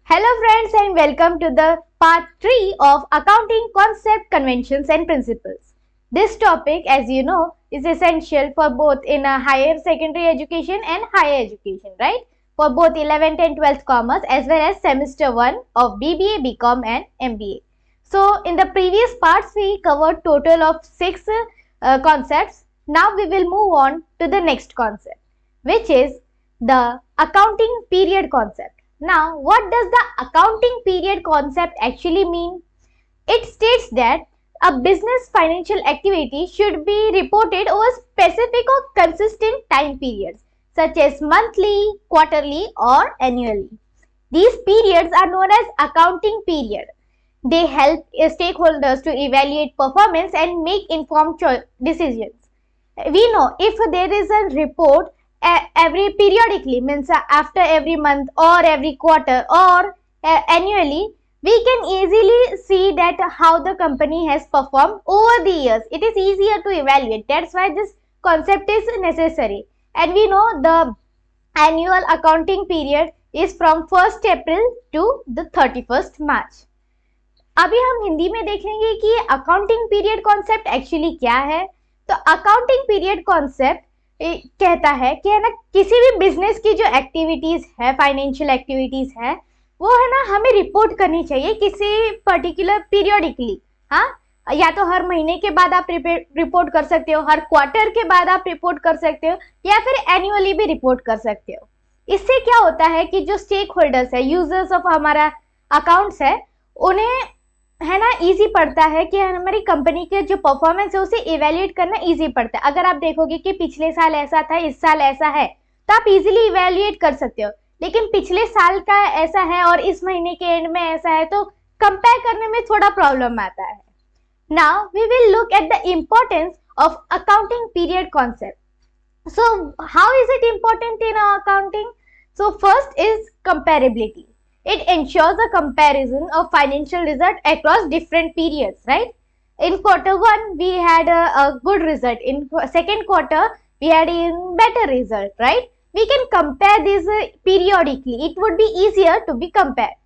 Hello friends and welcome to the part 3 of accounting concept, conventions and principles. This topic, as you know, is essential for both in a higher secondary education and higher education, right? For both 11th and 12th commerce as well as semester 1 of BBA, BCom and MBA. So in the previous parts we covered total of 6 concepts. Now we will move on to the next concept, which is the accounting period concept. Now, what does the accounting period concept actually mean? It states that a business financial activity should be reported over specific or consistent time periods, such as monthly, quarterly, or annually. These periods are known as accounting period. They help stakeholders to evaluate performance and make informed decisions. We know if there is a report every periodically, means after every month or every quarter or annually, we can easily see that how the company has performed over the years. It is easier to evaluate. That's why this concept is necessary. And we know the annual accounting period is from 1st April to the 31st March. अभी हम हिंदी में देखेंगे कि accounting period concept actually क्या है. तो accounting period concept कहता है कि है ना, किसी भी बिजनेस की जो एक्टिविटीज है, फाइनेंशियल एक्टिविटीज है, वो है ना हमें रिपोर्ट करनी चाहिए किसी पर्टिकुलर पीरियडिकली. हाँ, या तो हर महीने के बाद आप रिपोर्ट कर सकते हो, हर क्वार्टर के बाद आप रिपोर्ट कर सकते हो, या फिर एनुअली भी रिपोर्ट कर सकते हो. इससे क्या होता है कि जो स्टेक होल्डर्स है, यूजर्स ऑफ हमारा अकाउंट्स है, उन्हें है ना इजी पड़ता है कि हमारी कंपनी के जो परफॉर्मेंस है उसे इवेल्युएट करना इजी पड़ता है. अगर आप देखोगे कि पिछले साल ऐसा था, इस साल ऐसा है, तो आप इजीली इवेल्युएट कर सकते हो. लेकिन पिछले साल का ऐसा है और इस महीने के एंड में ऐसा है, तो कंपेयर करने में थोड़ा प्रॉब्लम आता है. Now we will look at the importance of accounting period concept. So how is it important in accounting? So first is comparability. It ensures a comparison of financial result across different periods, right? In quarter 1 we had a good result, in second quarter we had a better result, right? We can compare these periodically. It would be easier to be compared.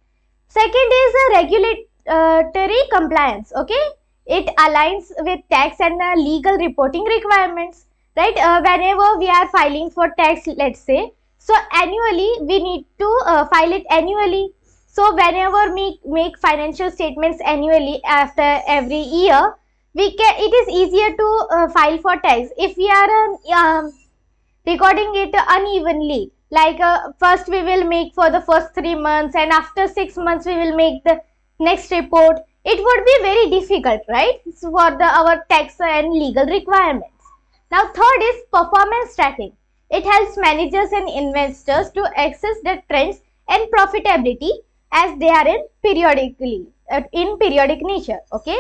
Second is regulatory compliance. Okay, it aligns with tax and legal reporting requirements, right? Whenever we are filing for tax, let's say, so annually we need to file it annually. So whenever we make financial statements annually after every year, it is easier to file for tax. If we are recording it unevenly, like first we will make for the first 3 months and after 6 months we will make the next report, it would be very difficult, right? So for our tax and legal requirements. Now third is performance tracking. It helps managers and investors to access the trends and profitability as they are in periodic nature. Okay,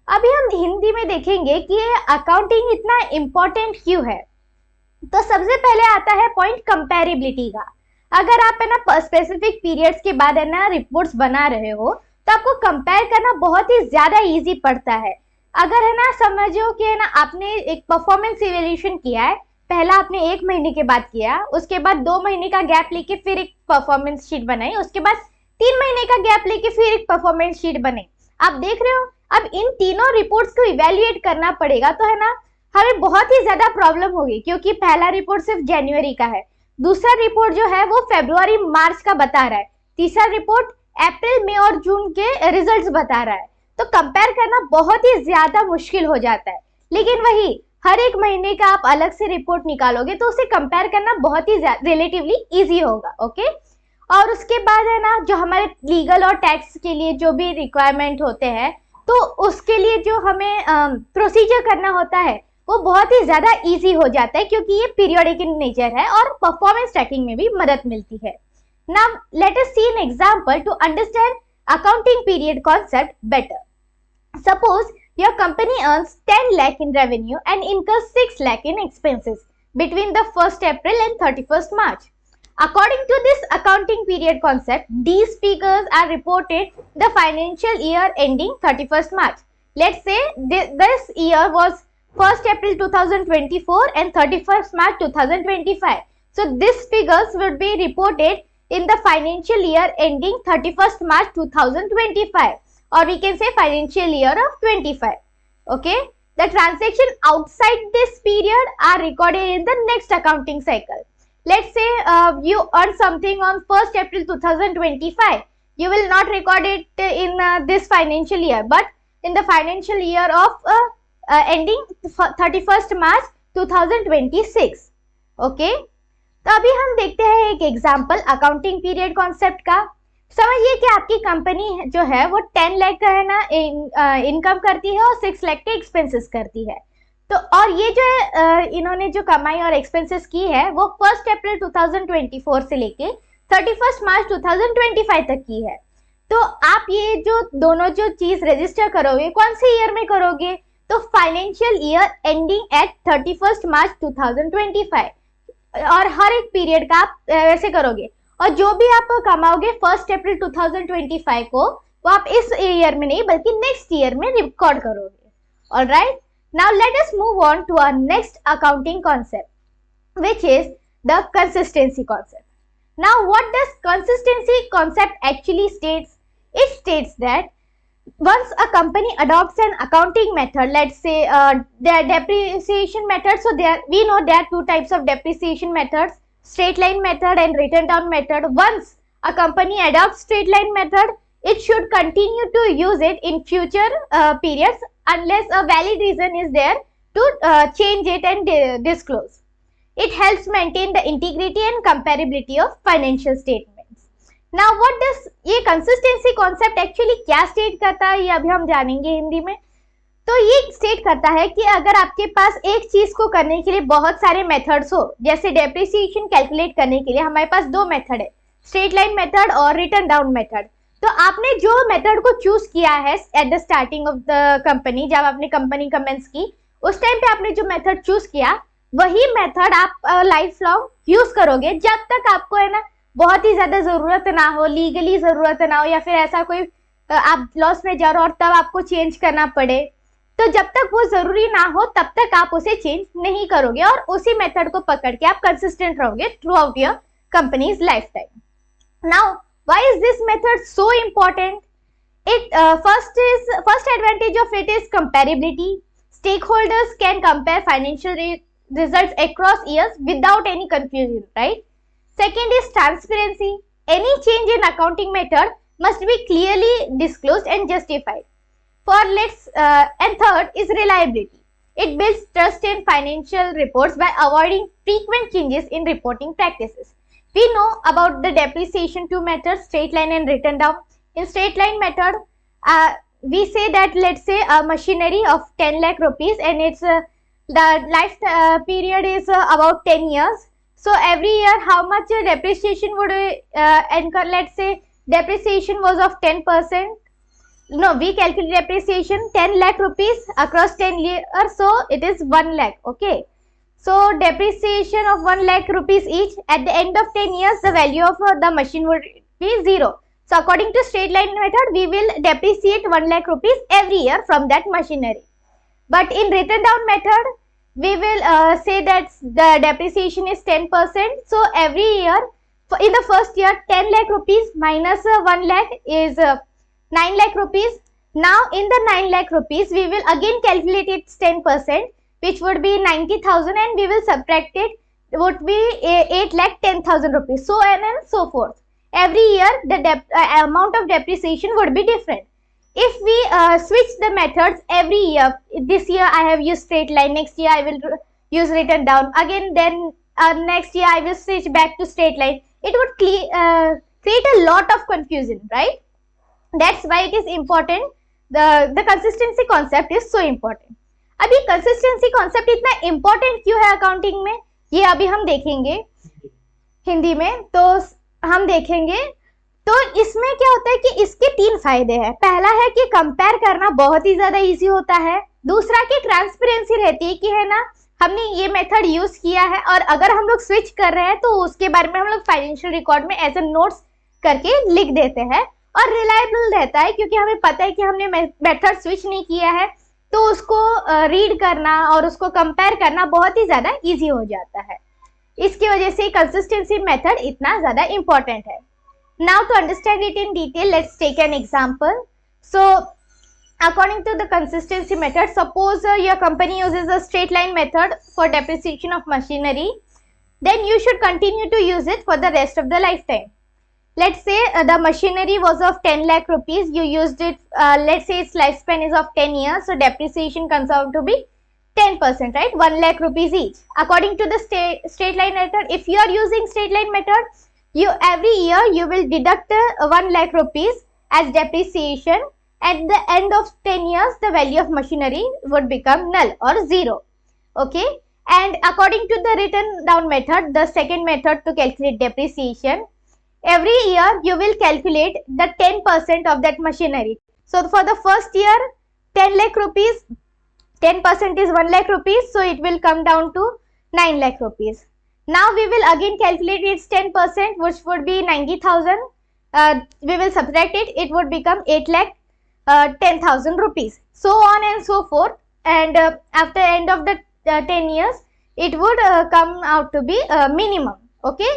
अभी हम हिंदी में देखेंगे कि accounting इतना important क्यों है. तो सबसे पहले आता है पॉइंट कंपैरेबिलिटी का. अगर आप है ना स्पेसिफिक पीरियड्स के बाद है ना रिपोर्ट्स बना रहे हो, तो आपको कंपेयर करना बहुत ही ज्यादा इजी पड़ता है. अगर है ना समझो कि है ना आपने एक परफॉर्मेंस इवैल्यूएशन किया है, पहला आपने 1 महीने के बाद किया, उसके बाद 2 महीने का गैप लेके फिर एक परफॉर्मेंस शीट बनाई, उसके बाद 3 महीने का गैप लेके फिर एक परफॉर्मेंस शीट बनाई. आप देख रहे हो, अब इन तीनों रिपोर्ट्स को इवैल्यूएट करना पड़ेगा, तो है ना हमें बहुत ही ज्यादा प्रॉब्लम होगी, क्योंकि पहला रिपोर्ट सिर्फ जनवरी का है, दूसरा रिपोर्ट जो है वो फरवरी मार्च का बता रहा है, तीसरा रिपोर्ट अप्रैल मई और जून के रिजल्ट्स बता रहा है. तो कंपेयर करना बहुत ही ज्यादा मुश्किल हो जाता है. लेकिन वही हर एक महीने का आप अलग से रिपोर्ट निकालोगे तो उसे कंपेयर करना बहुत ही रिलेटिवली इजी होगा. ओके, और उसके बाद है ना जो हमारे लीगल और टैक्स के लिए जो भी रिक्वायरमेंट होते हैं, तो उसके लिए जो हमें प्रोसीजर करना होता है वो बहुत ही ज्यादा इजी हो जाता है, क्योंकि ये पीरियोडिक इन नेचर है और परफॉर्मेंस ट्रैकिंग में भी मदद मिलती है. Now let us see an example to understand accounting period concept better. Suppose your company earns 10 lakh in revenue and incurs 6 lakh in expenses between the 1st April and 31st March. According to this accounting period concept, these figures are reported the financial year ending 31st March. Let's say this year was 1st April 2024 and 31st March 2025. So these figures would be reported in the financial year ending 31st March 2025, or we can say financial year of 25. Okay, the transaction outside this period are recorded in the next accounting cycle. Let's say you earn something on 1st April 2025. You will not record it in this financial year, but in the financial year of ending 31st March 2026. Okay, तो अभी हम देखते हैं एक example accounting period concept का। समझिए कि आपकी कंपनी जो है वो 10 लाख का है ना इनकम करती है और 6 लाख के एक्सपेंसेस करती है। तो और ये जो है इन्होंने जो कमाई और एक्सपेंसेस की है वो 1 अप्रैल 2024 से लेके 31 मार्च 2025 तक की है। तो आप ये जो दोनों जो चीज रजिस्टर करोगे कौन से ईयर में करोगे? तो फाइनेंशियल ईयर एंडिंग एट 31 मार्च 2025, और हर एक पीरियड का आप ऐसे करोगे। और जो भी आप कमाओगे 1 अप्रैल 2025 को वो आप इस ईयर में नहीं बल्कि नेक्स्ट ईयर में रिकॉर्ड करोगे। Alright, now let us move on to our next accounting concept which is the consistency concept. Now what does consistency concept actually states? It states that once a company adopts an accounting method, let's say their depreciation method, so we know there are two types of depreciation methods, straight line method and written down method. Once a company adopts straight line method, it should continue to use it in future periods unless a valid reason is there to change it and disclose. It helps maintain the integrity and comparability of financial statements. Now what does ये consistency concept actually क्या state करता है ये अभी हम जानेंगे हिंदी में। तो ये स्टेट करता है कि अगर आपके पास एक चीज को करने के लिए बहुत सारे मेथड्स हो, जैसे डेप्रिसिएशन कैलकुलेट करने के लिए हमारे पास दो मेथड है, स्ट्रेट लाइन मेथड और रिटर्न डाउन मेथड। तो आपने जो मेथड को चूज किया है at the starting of the company, जब आपने कंपनी कमेंस की उस टाइम पे आपने जो मेथड चूज किया वही मेथड आप लाइफ लॉन्ग यूज करोगे जब तक आपको है ना बहुत ही ज्यादा जरूरत ना हो, लीगली जरूरत ना हो, या फिर ऐसा कोई आप लॉस में जा रहे हो और तब आपको चेंज करना पड़े। तो जब तक वो जरूरी ना हो तब तक आप उसे चेंज नहीं करोगे और उसी मेथड को पकड़ के आप कंसिस्टेंट रहोगे through out your companies life time. Now why is this method so important? It first advantage of it is comparability. Stakeholders can compare financial results across years without any confusion, right? Second is transparency. Any change in accounting method must be clearly disclosed and justified. And third is reliability. It builds trust in financial reports by avoiding frequent changes in reporting practices. We know about the depreciation two methods, straight line and written down. In straight line method, we say that let's say a machinery of 10 lakh rupees and its the life period is about 10 years. So every year how much depreciation would incur? Let's say depreciation was of 10%. No, we calculate depreciation 10 lakh rupees across 10 years, so it is 1 lakh. Okay, so depreciation of 1 lakh rupees each. At the end of 10 years the value of the machine would be 0. So according to straight line method we will depreciate 1 lakh rupees every year from that machinery. But in written down method we will say that the depreciation is 10%. So every year in the first year 10 lakh rupees minus 1 lakh is 9 lakh rupees. Now in the 9 lakh rupees we will again calculate its 10%, which would be 90,000, and we will subtract it, would be 8 lakh 10,000 rupees, so on and so forth. Every year the amount of depreciation would be different. If we switch the methods every year, this year I have used straight line, next year I will use written down, again then next year I will switch back to straight line, it would create a lot of confusion, right? That's why it is important. The consistency concept is so important. अब ये consistency concept इतना important क्यों है accounting में, ये अभी हम देखेंगे हिंदी में। तो हम देखेंगे तो इसमें क्या होता है कि इसके तीन फायदे हैं। पहला है कि कंपेयर करना बहुत ही ज्यादा इजी होता है। दूसरा कि ट्रांसपेरेंसी रहती है कि है ना हमने ये मेथड यूज किया है और अगर हम लोग स्विच कर रहे हैं तो उसके बारे में हम लोग फाइनेंशियल रिकॉर्ड में एज ए नोट्स करके लिख देते हैं। और रिलायबल रहता है क्योंकि हमें पता है कि हमने मेथड स्विच नहीं किया है, तो उसको रीड करना और उसको कंपेयर करना बहुत ही ज्यादा इजी हो जाता है। इसकी वजह से कंसिस्टेंसी मेथड इतना ज्यादा इंपॉर्टेंट है। Now to understand it in detail, let's take an example. So according to the consistency method, suppose your company uses a straight line method for depreciation of machinery, then you should continue to use it for the rest of the lifetime. Let's say the machinery was of 10 lakh rupees, you used it, let's say its lifespan is of 10 years, so depreciation comes out to be 10%, right? 1 lakh rupees each. According to the straight line method, if you are using straight line method, you every year you will deduct 1 lakh rupees as depreciation. At the end of 10 years, the value of machinery would become null or zero. Okay. And according to the written down method, the second method to calculate depreciation, every year you will calculate the 10% of that machinery. So for the first year, 10 lakh rupees, 10% is 1 lakh rupees, so it will come down to 9 lakh rupees. Now we will again calculate its 10%, which would be 90,000. We will subtract it, it would become 8 lakh 10,000 rupees. So on and so forth. And after end of the 10 years, it would come out to be minimum. Okay.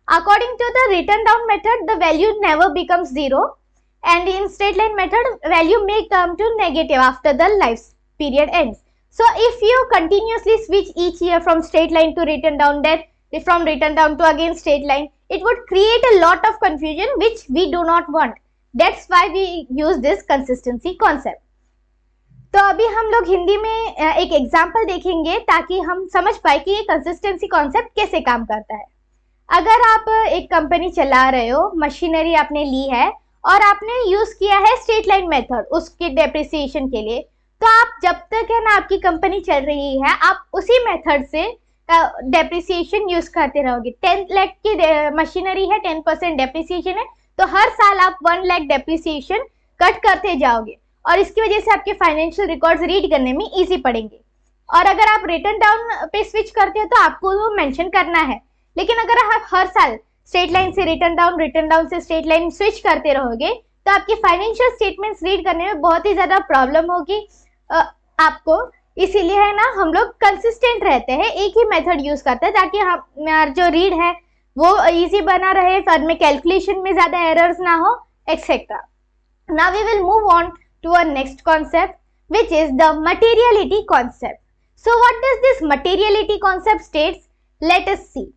According to the written down method, the value never becomes zero, and in straight line method, value may come to negative after the life period ends. So if you continuously switch each year from straight line to written down, then from written down to again straight line, it would create a lot of confusion which we do not want. That's why we use this consistency concept. तो अभी हम लोग हिंदी में एक example देखेंगे ताकि हम समझ पाए कि ये कंसिस्टेंसी कॉन्सेप्ट कैसे काम करता है. अगर आप एक कंपनी चला रहे हो, मशीनरी आपने ली है और आपने यूज किया है स्ट्रेट लाइन मेथड उसके डेप्रिसिएशन के लिए, तो आप जब तक है ना आपकी कंपनी चल रही है, आप उसी मेथड से डेप्रिसिएशन यूज करते रहोगे. 10 लाख की मशीनरी है, 10% डेप्रिसिएशन है, तो हर साल आप 1 लाख डेप्रिसिएशन कट करते जाओगे और इसकी वजह से आपके फाइनेंशियल रिकॉर्ड्स रीड करने में इजी पड़ेंगे. और अगर आप रिटर्न डाउन पे स्विच करते हो तो आपको वो मेंशन करना है. लेकिन अगर आप हर साल स्ट्रेट लाइन से रिटर्न डाउन से स्ट्रेट लाइन स्विच करते रहोगे तो आपकी फाइनेंशियल स्टेटमेंट्स रीड करने में बहुत ही ज्यादा प्रॉब्लम होगी आपको. इसीलिए है ना हम लोग कंसिस्टेंट रहते हैं, एक ही मेथड यूज करते हैं ताकि हम जो रीड है वो इजी बना रहे, फिर में कैलकुलेशन में ज्यादा एरर्स ना हो, etcetera. Now we will move on to a next concept which is the materiality concept. So what does this materiality concept states? Let us see.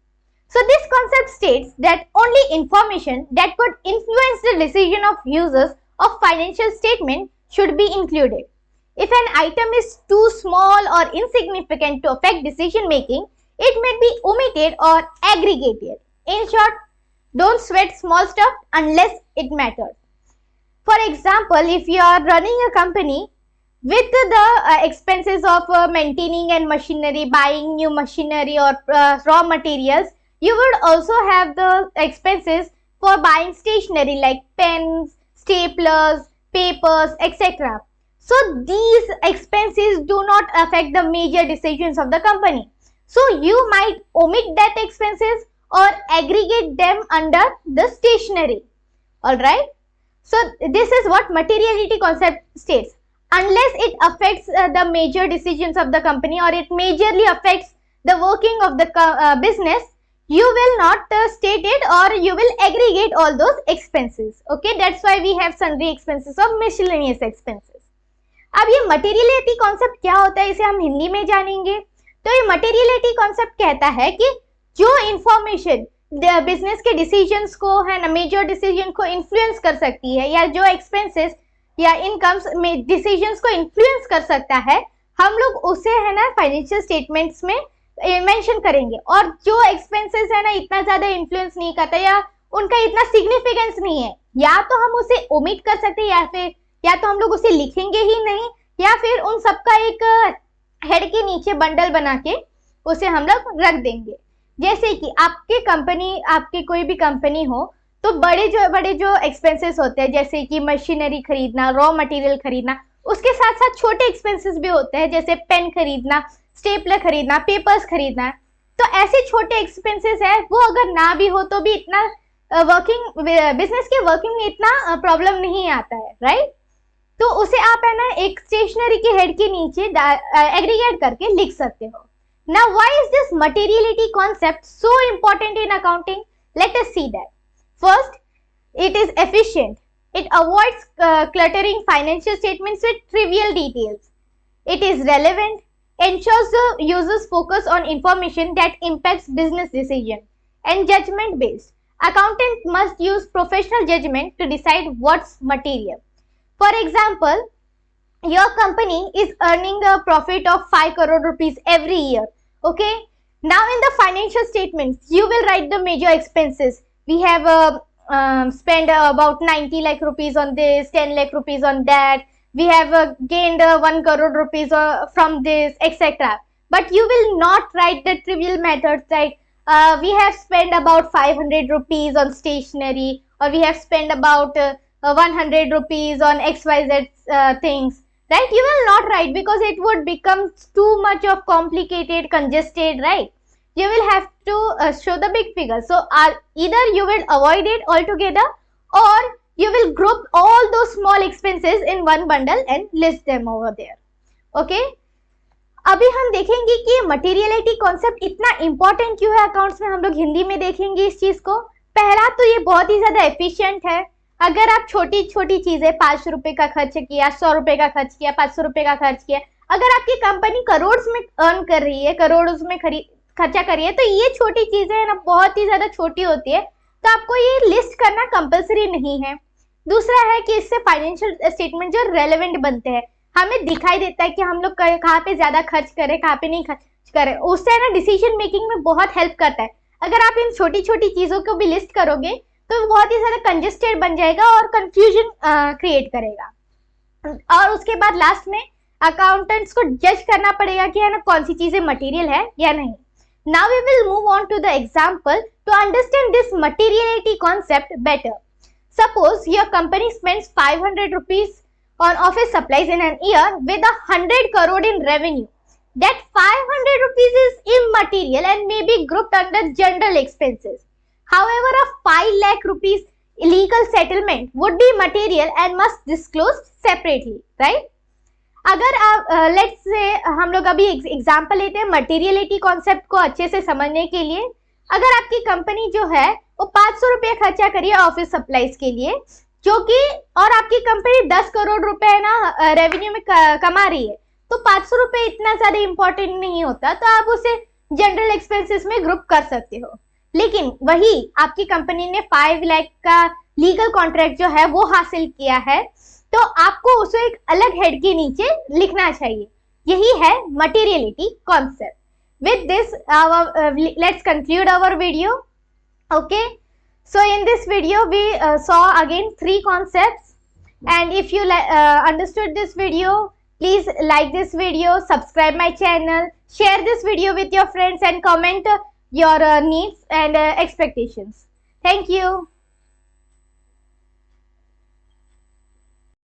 So this concept states that only information that could influence the decision of users of financial statement should be included. If an item is too small or insignificant to affect decision making, it may be omitted or aggregated. In short, don't sweat small stuff unless it matters. For example, if you are running a company with the expenses of maintaining and machinery, buying new machinery or raw materials, you would also have the expenses for buying stationery like pens, staplers, papers, etc. So these expenses do not affect the major decisions of the company. So you might omit that expenses or aggregate them under the stationery. Alright. So this is what materiality concept states. Unless it affects the major decisions of the company or it majorly affects the working of the business, you will not state it or you will aggregate all those expenses. Okay, that's why we have sundry expenses or miscellaneous expenses. अब ये materiality concept क्या होता है, इसे हम हिंदी में जानेंगे. तो ये materiality concept कहता है कि जो information बिजनेस के डिसीजंस को है ना, मेजर डिसीजन को इन्फ्लुएंस कर सकती है, या जो एक्सपेंसेस या इनकम्स में डिसीजंस को इन्फ्लुएंस कर सकता है, हम लोग उसे है ना फाइनेंशियल स्टेटमेंट्स में मेंशन करेंगे. और जो एक्सपेंसेस है ना इतना ज्यादा इन्फ्लुएंस नहीं करता या उनका इतना सिग्निफिकेंस नहीं है, या तो हम उसे ओमिट कर सकते हैं या तो हम लोग उसे लिखेंगे ही नहीं, या फिर उन सबका एक हेड के नीचे बंडल बना के उसे हम लोग रख देंगे. जैसे कि आपके कोई भी कंपनी हो तो बड़े जो एक्सपेंसेस होते हैं, जैसे कि मशीनरी खरीदना, रॉ मटेरियल खरीदना, उसके साथ साथ छोटे एक्सपेंसेस भी होते हैं, जैसे पेन खरीदना, स्टेपलर खरीदना, पेपर्स खरीदना. तो ऐसे छोटे एक्सपेंसेस है, वो अगर ना भी हो तो भी इतना बिजनेस के वर्किंग में इतना प्रॉब्लम नहीं आता है, राइट. तो उसे आप है ना एक स्टेशनरी के हेड के नीचे एग्रीगेट करके लिख सकते हो. Now, why is this materiality concept so important in accounting? Let us see that. First, It is efficient. It avoids cluttering financial statements with trivial details. It is relevant, ensures the users focus on information that impacts business decision, and judgment based. Accountant must use professional judgment to decide what's material. For example, your company is earning a profit of 5 crore rupees every year. Okay, now in the financial statements you will write the major expenses. We have spent about 90 lakh rupees on this, 10 lakh rupees on that. We have gained 1 crore rupees from this, etc. But you will not write the trivial methods like we have spent about 500 rupees on stationery, or we have spent about 100 rupees on xyz things, right? You will not write because it would become too much of complicated, congested, right? You will have to show the big figure. So either you will avoid it altogether, or you will group all those small expenses in one bundle and list them over there. Okay, अभी हम देखेंगे कि materiality concept इतना important क्यों है accounts में. हम लोग हिंदी में देखेंगे इस चीज को. पहला तो ये बहुत ही ज्यादा एफिशिएंट है. अगर आप छोटी छोटी चीजें 500 रुपए का खर्च किया, 100 रुपए का खर्च किया, 500 रुपए का खर्च किया, अगर आपकी कंपनी करोड़ में अर्न कर रही है, करोड़ में खर्चा कर रही है, तो ये छोटी चीजें है ना, बहुत ही ज्यादा छोटी होती है, तो आपको ये लिस्ट करना कंपलसरी नहीं है. दूसरा है कि इससे फाइनेंशियल स्टेटमेंट जो रेलेवेंट बनते हैं, हमें दिखाई देता है कि हम लोग कहाँ पे ज्यादा खर्च करें, कहाँ पे नहीं खर्च करें. उससे ना डिसीजन मेकिंग में बहुत हेल्प करता है. अगर आप इन छोटी छोटी चीजों को भी लिस्ट करोगे तो बहुत ही ज्यादा कंजेस्टेड बन जाएगा और कंफ्यूजन क्रिएट करेगा. और उसके बाद लास्ट में अकाउंटेंट्स को जज करना पड़ेगा कि है ना कौन सी चीजें मटेरियल है या नहीं. Now we will move on to the example to understand this materiality concept better. Suppose your company spends 500 rupees on office supplies in an year with 100 crore in revenue. That 500 rupees is immaterial and may be grouped under general expenses. However, a 5 lakh rupees illegal settlement would be material and must disclose separately, right? अगर आप let's say हम लोग अभी example लेते हैं materiality concept को अच्छे से समझने के लिए. अगर आपकी कंपनी जो है वो 500 रुपए खर्चा करिए ऑफिस सप्लाईज के लिए, जो कि और आपकी कंपनी 10 करोड़ रुपए ना रेवेन्यू में कमा रही है, तो 500 रुपए इतना ज्यादा इंपॉर्टेंट नहीं होता, तो आप उसे जनरल एक्सपेंसेस में ग्रुप कर सकते हो. लेकिन वही आपकी कंपनी ने 5 लाख का लीगल कॉन्ट्रैक्ट जो है वो हासिल किया है, तो आपको उसे एक अलग हेड के नीचे लिखना चाहिए. यही है materiality concept. With this, let's conclude our video. Okay, so in this video we saw again 3 concepts, and if you understood this video, please like this video, subscribe my channel, share this video with your friends, and comment your needs and expectations. Thank you.